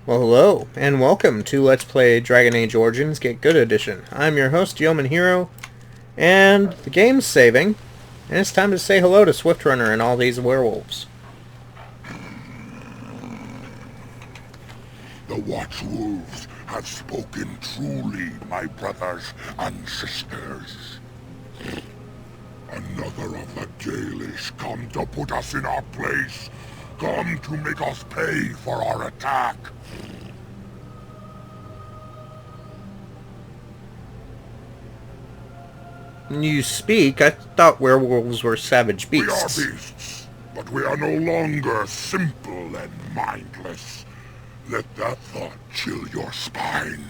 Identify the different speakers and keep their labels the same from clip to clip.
Speaker 1: Well, hello, and welcome to Let's Play Dragon Age Origins Get Good Edition. I'm your host, Yeoman Hero, and the game's saving, and it's time to say hello to Swiftrunner and all these werewolves.
Speaker 2: The Watchwolves have spoken truly, my brothers and sisters. Another of the Dalish come to put us in our place. Come to make us pay for our attack.
Speaker 1: You speak? I thought werewolves were savage beasts.
Speaker 2: We are beasts, but we are no longer simple and mindless. Let that thought chill your spine.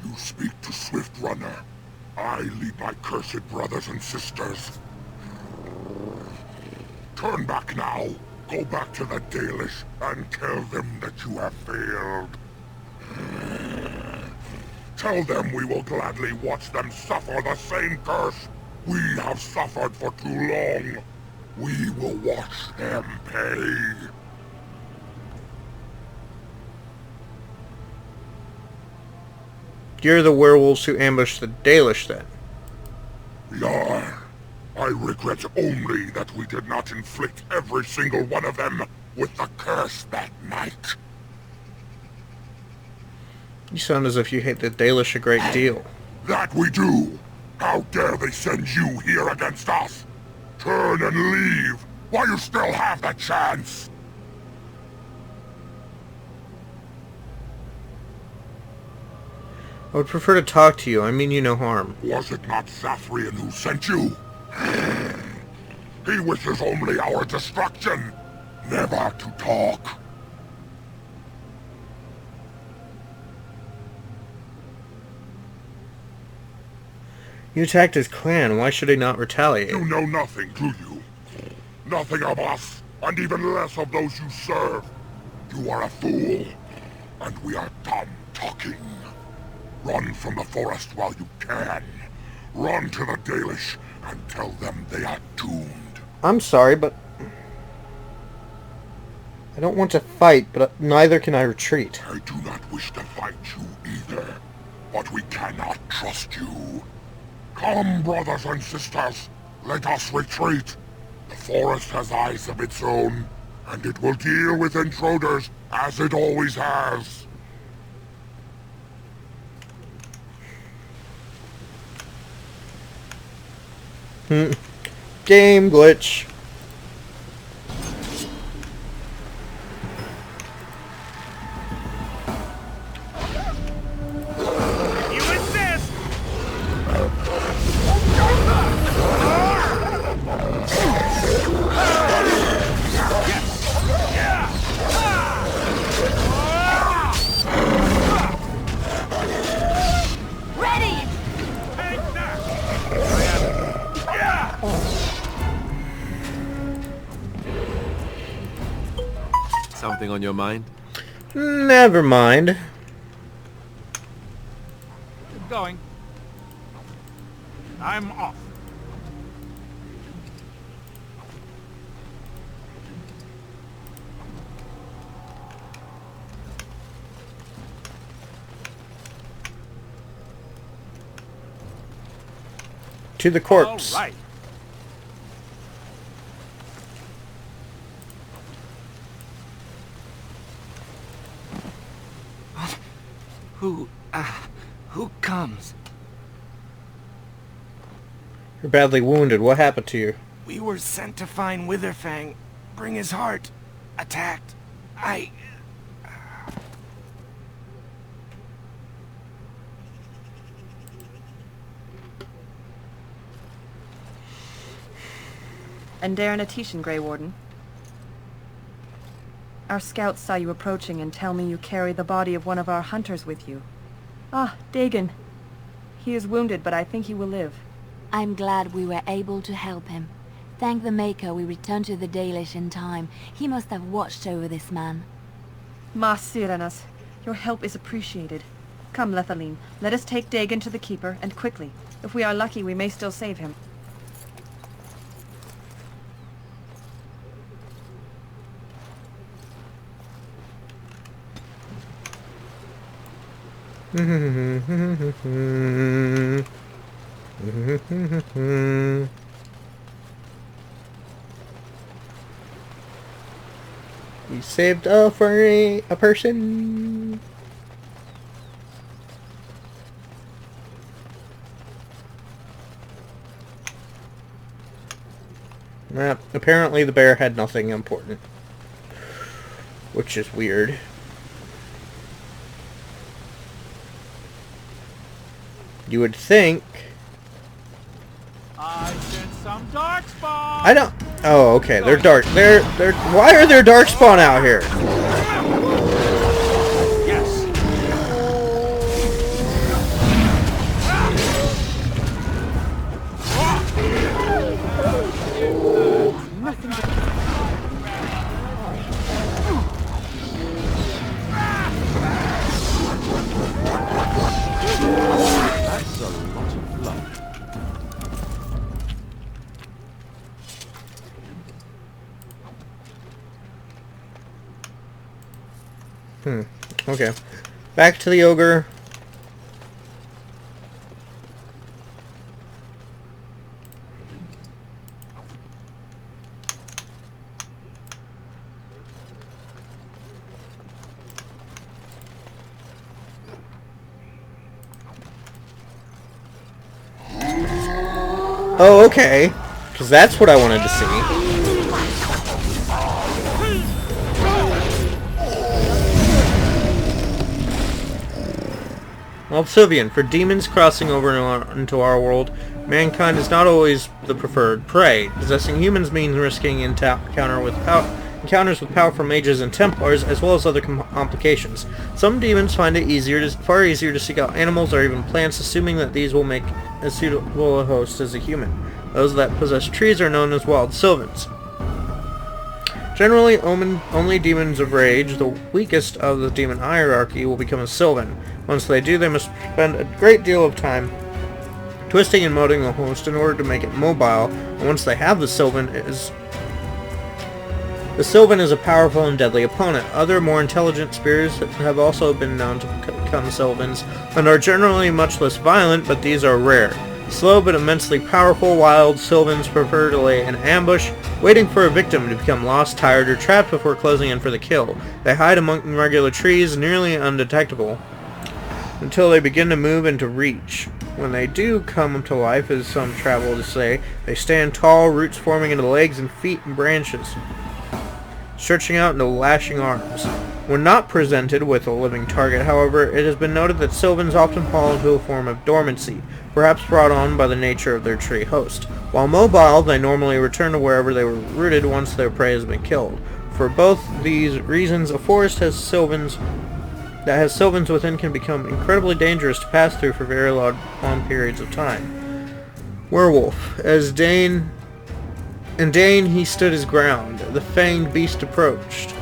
Speaker 2: You speak to Swiftrunner. I lead my cursed brothers and sisters. Turn back now. Go back to the Dalish and tell them that you have failed. Tell them we will gladly watch them suffer the same curse we have suffered for too long. We will watch them pay.
Speaker 1: You're the werewolves who ambushed the Dalish, then.
Speaker 2: Yar. I regret only that we did not inflict every single one of them with the curse that night.
Speaker 1: You sound as if you hate the Dalish a great deal.
Speaker 2: That we do! How dare they send you here against us? Turn and leave, while you still have the chance!
Speaker 1: I would prefer to talk to you. I mean you no harm.
Speaker 2: Was it not Zathrian who sent you? He wishes only our destruction, never to talk.
Speaker 1: You attacked his clan. Why should he not retaliate?
Speaker 2: You know nothing, do you? Nothing of us, and even less of those you serve. You are a fool, and we are done talking. Run from the forest while you can. Run to the Dalish and tell them they are doomed.
Speaker 1: I'm sorry, but I don't want to fight, but neither can I retreat.
Speaker 2: I do not wish to fight you either, but we cannot trust you. Come, brothers and sisters, let us retreat. The forest has eyes of its own, and it will deal with intruders as it always has.
Speaker 1: Game glitch.
Speaker 3: You insist!
Speaker 4: Ready!
Speaker 3: Take that!
Speaker 5: Something on your mind?
Speaker 1: Never mind.
Speaker 3: Keep going. I'm off.
Speaker 1: To the corpse.
Speaker 3: All right.
Speaker 6: Who comes?
Speaker 1: You're badly wounded. What happened to you?
Speaker 6: We were sent to find Witherfang. Bring his heart. Attacked.
Speaker 7: Andarin Atishan, Grey Warden. Our scouts saw you approaching and tell me you carry the body of one of our hunters with you. Ah, Dagon. He is wounded, but I think he will live.
Speaker 4: I'm glad we were able to help him. Thank the Maker we returned to the Dalish in time. He must have watched over this man.
Speaker 7: Mas Sirenas, your help is appreciated. Come, Lethaline, let us take Dagon to the Keeper, and quickly. If we are lucky, we may still save him.
Speaker 1: We saved a person. Apparently the bear had nothing important, which is weird. You would think.
Speaker 3: I sense some dark spawn.
Speaker 1: I don't. Oh, okay. They're dark. They're. Why are there dark spawn out here?
Speaker 3: Yes.
Speaker 5: That's a lot of blood.
Speaker 1: Okay. Back to the ogre. Oh, okay. Because that's what I wanted to see. Obsidian. For demons crossing over into our world, mankind is not always the preferred prey. Possessing humans means risking encounters with powerful mages and Templars, as well as other complications. Some demons find it far easier to seek out animals or even plants, assuming that these will make as suitable a host as a human. Those that possess trees are known as wild sylvans. Generally, only demons of rage, the weakest of the demon hierarchy, will become a sylvan. Once they do, they must spend a great deal of time twisting and molding the host in order to make it mobile. And once they have the sylvan is a powerful and deadly opponent. Other more intelligent spirits have also been known to become sylvans and are generally much less violent, but these are rare. Slow but immensely powerful, wild sylvans prefer to lay an ambush, waiting for a victim to become lost, tired, or trapped before closing in for the kill. They hide among regular trees, nearly undetectable, until they begin to move into reach. When they do come to life, as some travel to say, they stand tall, roots forming into legs and feet and branches, stretching out into lashing arms. When not presented with a living target, however, it has been noted that sylvans often fall into a form of dormancy, perhaps brought on by the nature of their tree host. While mobile, they normally return to wherever they were rooted once their prey has been killed. For both these reasons, a forest that has sylvans within can become incredibly dangerous to pass through for very long periods of time. Werewolf. In Dane he stood his ground. The fanged beast approached.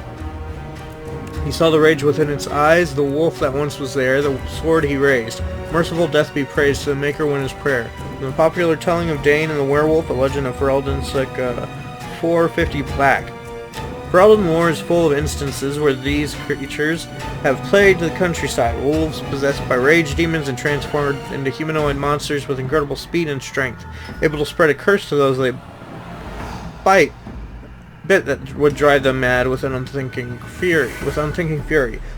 Speaker 1: He saw the rage within its eyes, the wolf that once was there, the sword he raised. Merciful death be praised, to the Maker win his prayer. From the popular telling of Dane and the werewolf, a legend of Ferelden circa 450 back. Ferelden lore is full of instances where these creatures have plagued the countryside. Wolves possessed by rage demons and transformed into humanoid monsters with incredible speed and strength, able to spread a curse to those they bite. Bit that would drive them mad with unthinking fury.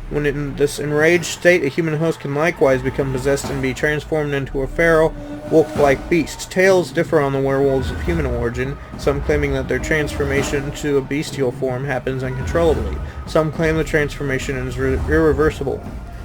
Speaker 1: When in this enraged state, a human host can likewise become possessed and be transformed into a feral, wolf-like beast. Tales differ on the werewolves of human origin, some claiming that their transformation to a bestial form happens uncontrollably. Some claim the transformation is irreversible.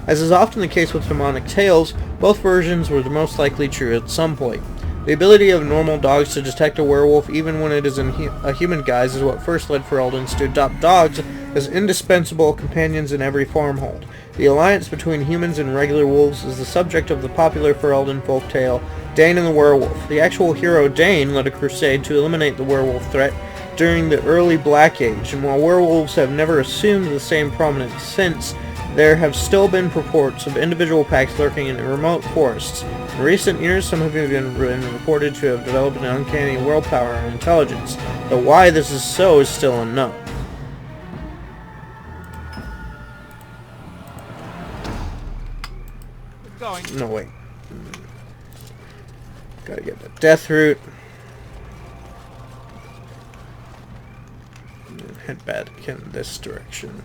Speaker 1: As is often the case with demonic tales, both versions were the most likely true at some point. The ability of normal dogs to detect a werewolf even when it is in a human guise is what first led Fereldans to adopt dogs as indispensable companions in every farmhold. The alliance between humans and regular wolves is the subject of the popular Ferelden folktale Dane and the Werewolf. The actual hero Dane led a crusade to eliminate the werewolf threat during the early Black Age, and while werewolves have never assumed the same prominence since, there have still been reports of individual packs lurking in remote forests. In recent years, some have even been reported to have developed an uncanny willpower and intelligence, though why this is so is still unknown.
Speaker 3: going.
Speaker 1: No, wait. Gotta get the death root. And head back in this direction.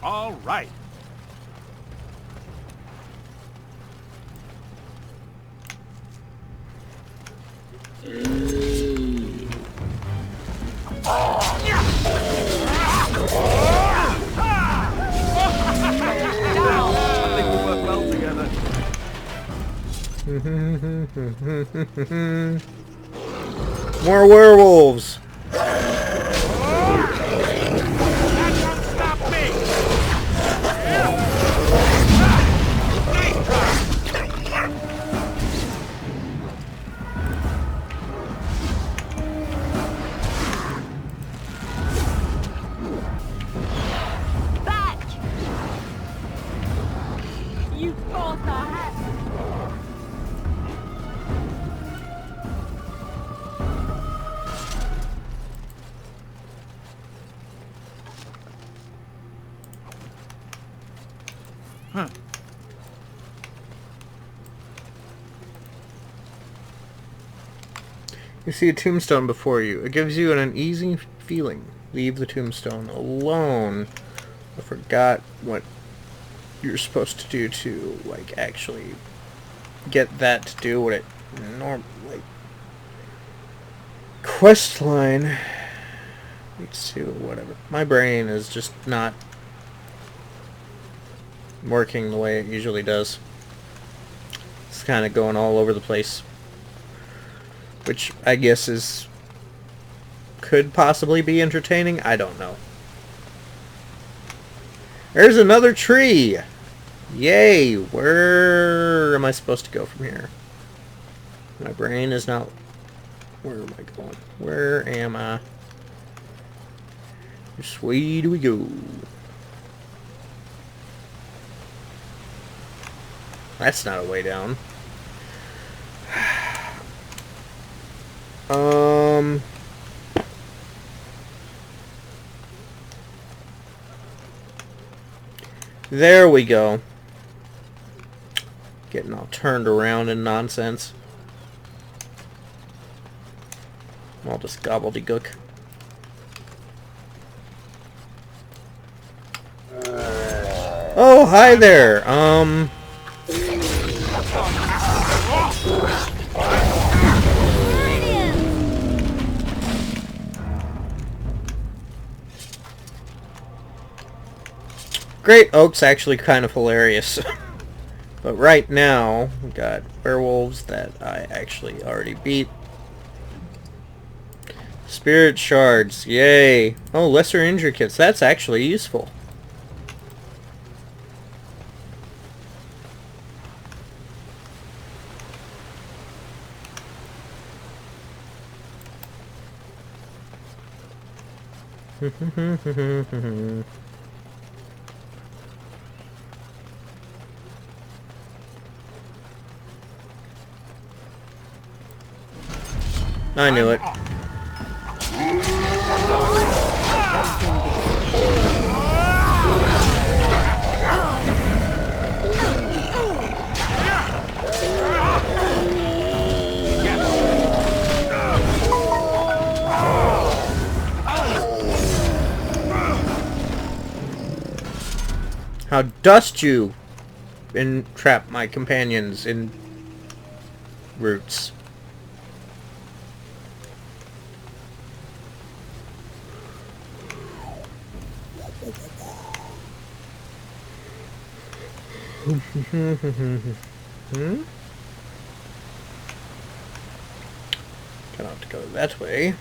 Speaker 3: All right.
Speaker 6: I think we work well together.
Speaker 1: More werewolves!
Speaker 3: That won't stop me.
Speaker 4: Back! You forced our hand.
Speaker 1: You see a tombstone before you. It gives you an uneasy feeling. Leave the tombstone alone. I forgot what you're supposed to do to, like, actually get that to do what it normally... Quest line. Leads to whatever. My brain is just not working the way it usually does. It's kind of going all over the place. Which I guess could possibly be entertaining. I don't know. There's another tree! Yay! Where am I supposed to go from here? My brain is not... Where am I going? Where am I? Which way do we go? That's not a way down. There we go. Getting all turned around and nonsense. All just gobbledygook. Oh, hi there. Great Oak's actually kind of hilarious. But right now, we got werewolves that I actually already beat. Spirit shards, yay. Oh, lesser injury kits, that's actually useful. I knew it. How dost you entrap my companions in roots? Gonna have to go that way.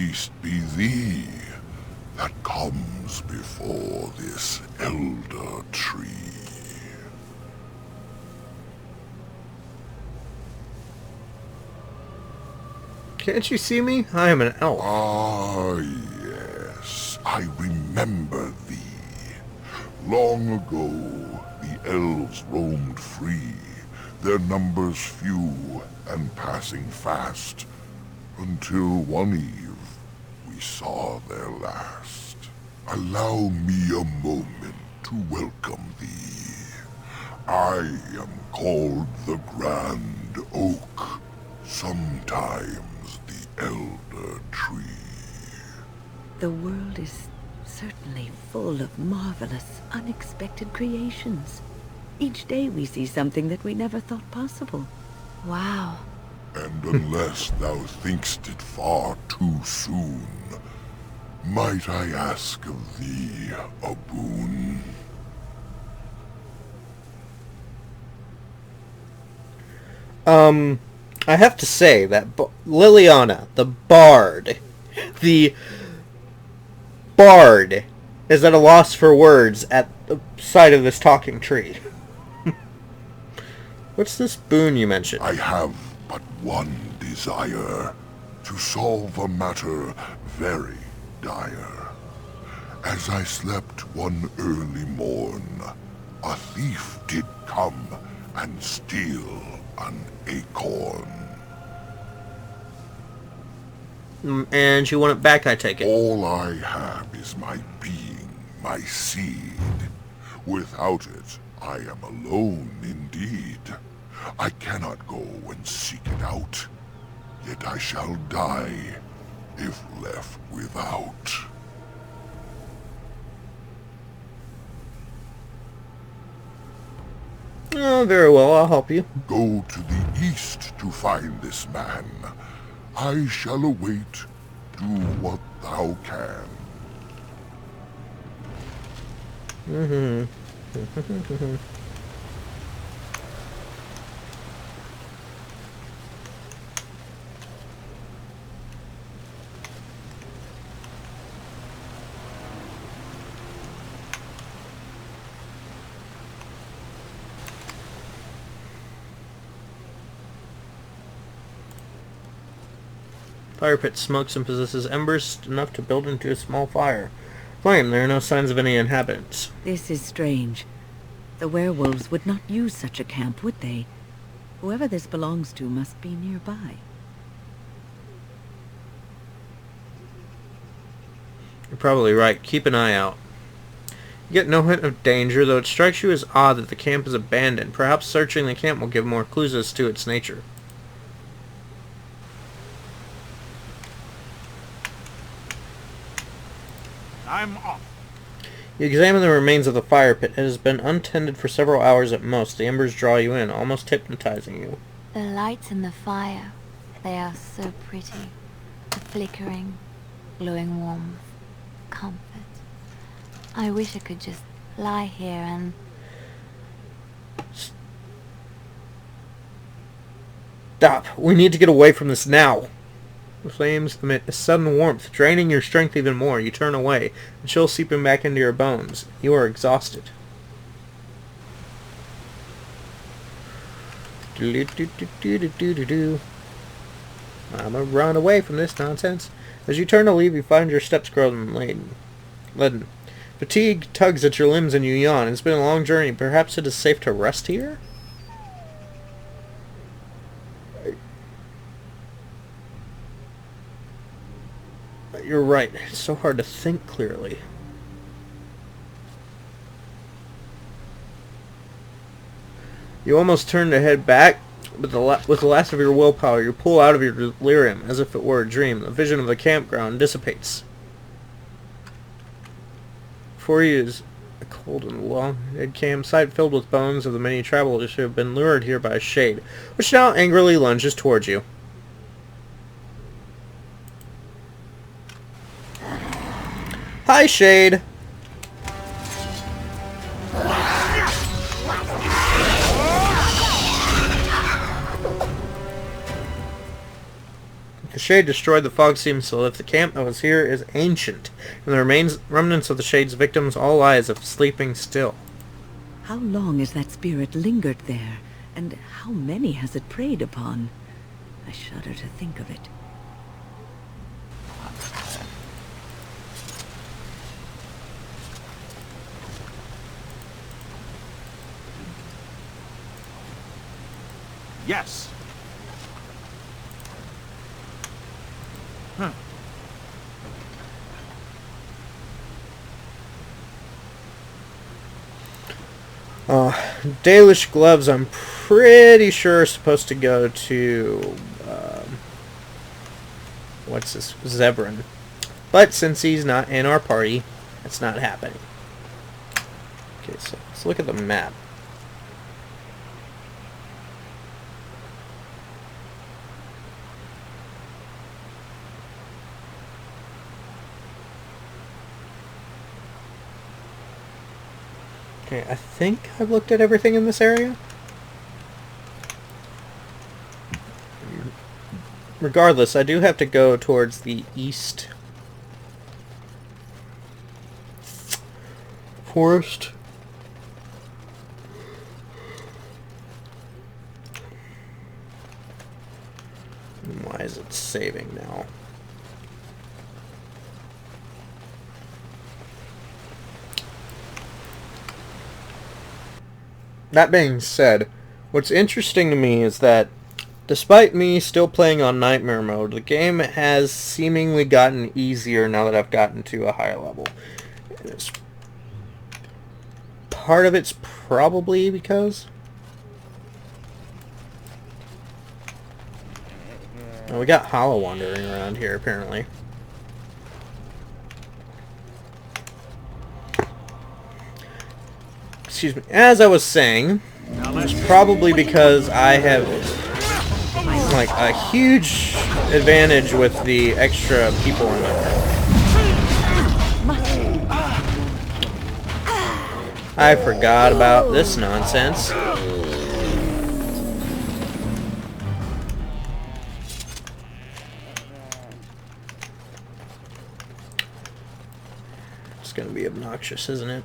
Speaker 2: Peace be thee that comes before this elder tree.
Speaker 1: Can't you see me? I am an elf.
Speaker 2: Ah, yes, I remember thee. Long ago, the elves roamed free, their numbers few and passing fast, until one eve we saw their last. Allow me a moment to welcome thee. I am called the Grand Oak, sometimes the Elder Tree.
Speaker 8: The world is certainly full of marvelous, unexpected creations. Each day we see something that we never thought possible.
Speaker 4: Wow.
Speaker 2: And unless thou think'st it far too soon, might I ask of thee a boon?
Speaker 1: I have to say that Liliana, the bard, is at a loss for words at the sight of this talking tree. What's this boon you mentioned?
Speaker 2: I have but one desire, to solve a matter very dire. As I slept one early morn, a thief did come and steal an acorn.
Speaker 1: And you want it back, I take it.
Speaker 2: All I have is my being, my seed. Without it, I am alone indeed. I cannot go and seek it out, yet I shall die if left without.
Speaker 1: Oh, very well, I'll help you.
Speaker 2: Go to the east to find this man. I shall await. Do what thou can.
Speaker 1: Fire pit smokes and possesses embers enough to build into a small fire. Flame, there are no signs of any inhabitants.
Speaker 8: This is strange. The werewolves would not use such a camp, would they? Whoever this belongs to must be nearby.
Speaker 1: You're probably right. Keep an eye out. You get no hint of danger, though it strikes you as odd that the camp is abandoned. Perhaps searching the camp will give more clues as to its nature.
Speaker 3: I'm off.
Speaker 1: You examine the remains of the fire pit. It has been untended for several hours at most. The embers draw you in, almost hypnotizing you.
Speaker 4: The lights in the fire, they are so pretty. The flickering, glowing warmth, comfort. I wish I could just lie here and...
Speaker 1: Stop! We need to get away from this now! The flames emit a sudden warmth, draining your strength even more. You turn away, the chill seeping back into your bones. You are exhausted. I'ma run away from this nonsense. As you turn to leave, you find your steps growing leaden. Fatigue tugs at your limbs and you yawn. It's been a long journey. Perhaps it is safe to rest here? You're right. It's so hard to think clearly. You almost turn to head back, but with the last of your willpower, you pull out of your delirium as if it were a dream. The vision of the campground dissipates. Before you is a cold and long-dead campsite filled with bones of the many travelers who have been lured here by a shade, which now angrily lunges towards you. Hi, Shade! The shade destroyed, the fog seems to lift. The camp that was here is ancient, and the remnants of the shade's victims all lie as if sleeping still.
Speaker 8: How long has that spirit lingered there, and how many has it preyed upon? I shudder to think of it.
Speaker 3: Yes.
Speaker 1: Dalish gloves, I'm pretty sure, are supposed to go to, what's this, Zebran. But since he's not in our party, it's not happening. Okay, so let's look at the map. Okay, I think I've looked at everything in this area. Regardless, I do have to go towards the east forest. Why is it saving now? That being said, what's interesting to me is that despite me still playing on Nightmare mode, the game has seemingly gotten easier now that I've gotten to a higher level. Part of it's probably because... Oh, we got Hollow wandering around here, apparently. Excuse me. As I was saying, it's probably because I have like a huge advantage with the extra people in my party. I forgot about this nonsense. It's gonna be obnoxious, isn't it?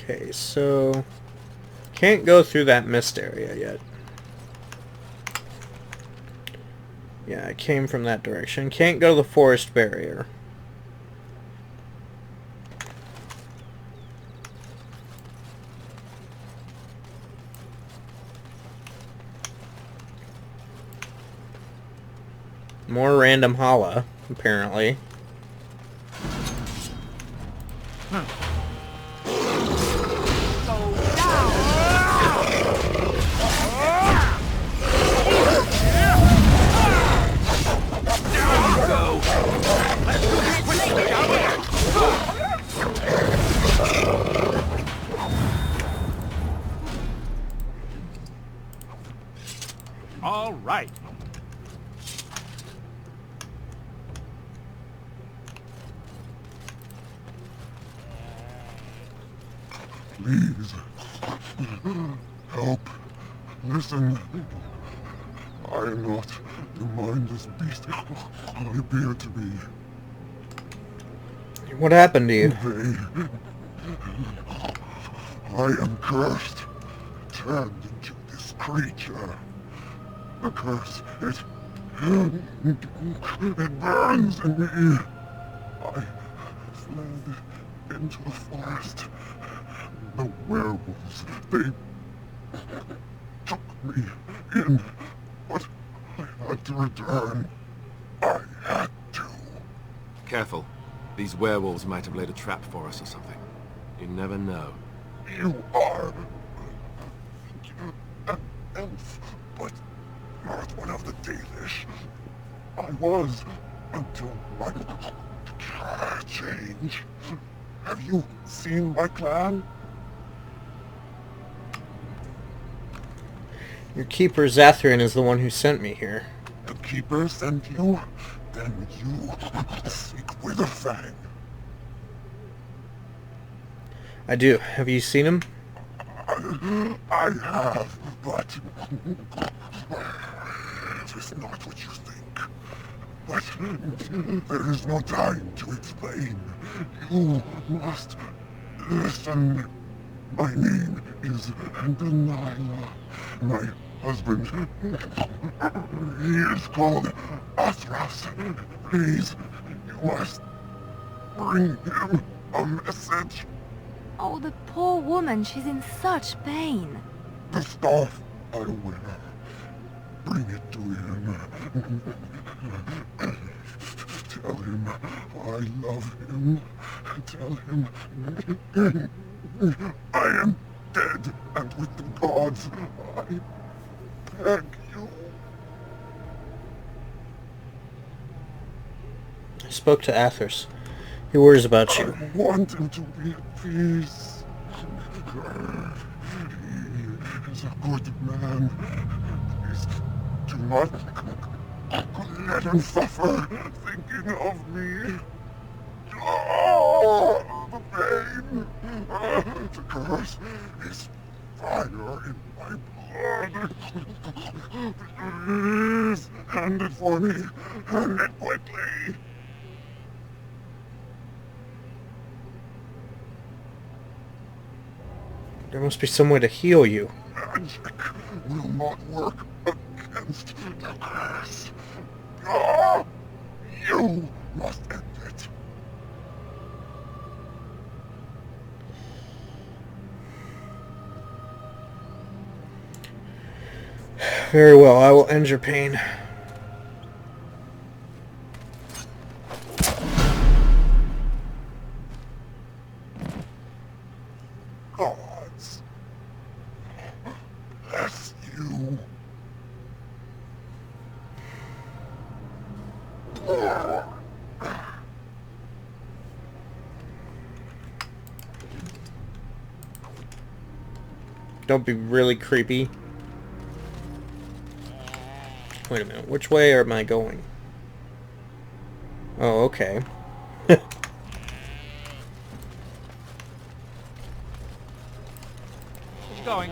Speaker 1: Okay, so can't go through that mist area yet. Yeah, I came from that direction. Can't go to the forest barrier. More random holla, apparently.
Speaker 3: All right.
Speaker 2: Please. Help. Listen. I am not the mindless beast I appear to be.
Speaker 1: What happened to you?
Speaker 2: I am cursed. Turned into this creature. The curse, it burns in me. I fled into the forest. The werewolves, they took me in, but I had to return. I had to.
Speaker 5: Careful. These werewolves might have laid a trap for us or something. You never know.
Speaker 2: You are an elf, but not one of the Dalish. I was until my change. Have you seen my clan?
Speaker 1: Your keeper Zathrin is the one who sent me here.
Speaker 2: The Keeper sent you? Then you seek Witherfang.
Speaker 1: I do. Have you seen him?
Speaker 2: I have, but It is not what you think. But there is no time to explain. You must listen. My name is Delilah. My husband, he is called Athras. Please, you must bring him a message.
Speaker 4: Oh, the poor woman, she's in such pain.
Speaker 2: The staff I wear. Bring it to him. Tell him I love him. Tell him I am dead, and with the gods, I beg you.
Speaker 1: I spoke to Athers. He worries about you.
Speaker 2: I want him to be at peace. He is a good man. Please do not let him suffer thinking of me. Oh, the pain. The curse is fire in my blood. Please, hand it for me. Hand it quickly.
Speaker 1: There must be some way to heal you.
Speaker 2: Magic will not work against the curse. Ah, you must end it.
Speaker 1: Very well, I will end your pain.
Speaker 2: Gods, bless you.
Speaker 1: Don't be really creepy. Wait a minute, which way am I going? Oh, okay.
Speaker 3: She's going.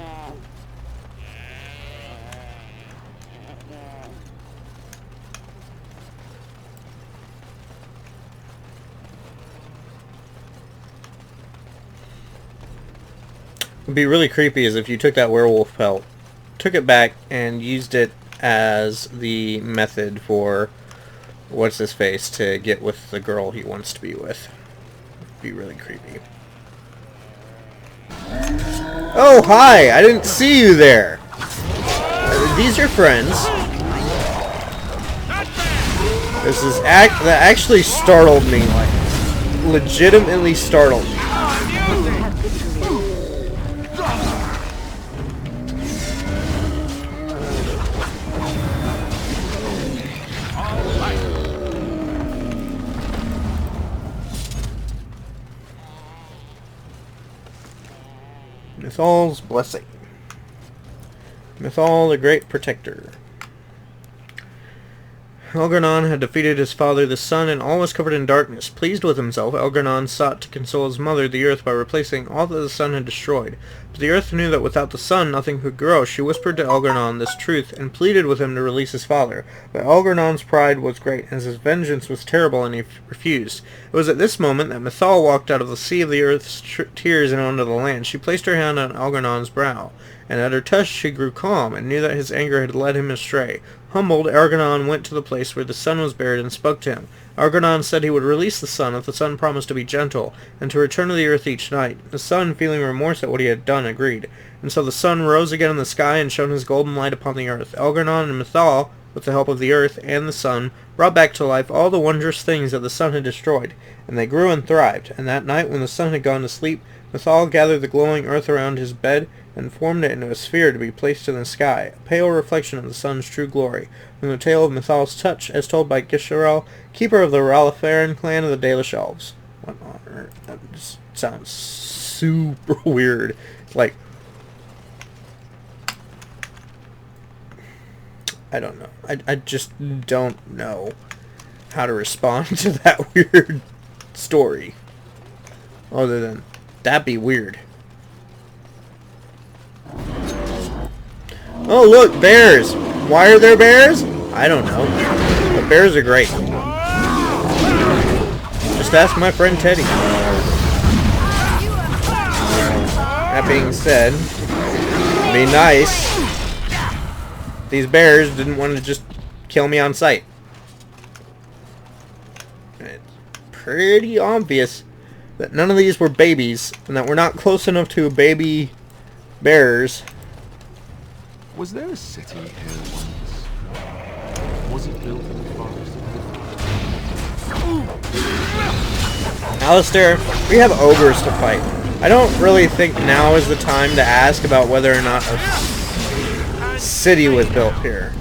Speaker 1: Would be really creepy is if you took that werewolf pelt, took it back, and used it as the method for what's his face to get with the girl he wants to be with. It'd be really creepy. Oh, hi! I didn't see you there! Are these your friends? That actually startled me, like, legitimately startled me. Mythal's blessing. Mythal, the great protector. Elgar'nan had defeated his father, the sun, and all was covered in darkness. Pleased with himself, Elgar'nan sought to console his mother, the earth, by replacing all that the sun had destroyed. But the earth knew that without the sun nothing could grow. She whispered to Elgar'nan this truth, and pleaded with him to release his father. But Elgar'nan's pride was great, and his vengeance was terrible, and he refused. It was at this moment that Mythal walked out of the sea of the earth's tears and onto the land. She placed her hand on Elgar'nan's brow, and at her touch she grew calm, and knew that his anger had led him astray. Humbled, Elgar'nan went to the place where the sun was buried and spoke to him. Elgar'nan said he would release the sun if the sun promised to be gentle, and to return to the earth each night. The sun, feeling remorse at what he had done, agreed. And so the sun rose again in the sky and shone his golden light upon the earth. Elgar'nan and Mythal, with the help of the earth and the sun, brought back to life all the wondrous things that the sun had destroyed, and they grew and thrived. And that night, when the sun had gone to sleep, Mythal gathered the glowing earth around his bed, and formed it into a sphere to be placed in the sky, a pale reflection of the sun's true glory. From the tale of Mythal's touch, as told by Gisharel, keeper of the Ralafaran clan of the Dalish Elves. What on earth? That just sounds super weird. Like, I don't know. I just don't know how to respond to that weird story. Other than, that'd be weird. Oh, look, bears! Why are there bears? I don't know. But bears are great. Just ask my friend Teddy. That being said, it'd be nice. These bears didn't want to just kill me on sight. It's pretty obvious that none of these were babies, and that we're not close enough to baby bears.
Speaker 5: Was there a city here once? Was it built in the forest?
Speaker 1: Alistair, we have ogres to fight. I don't really think now is the time to ask about whether or not a city was built here.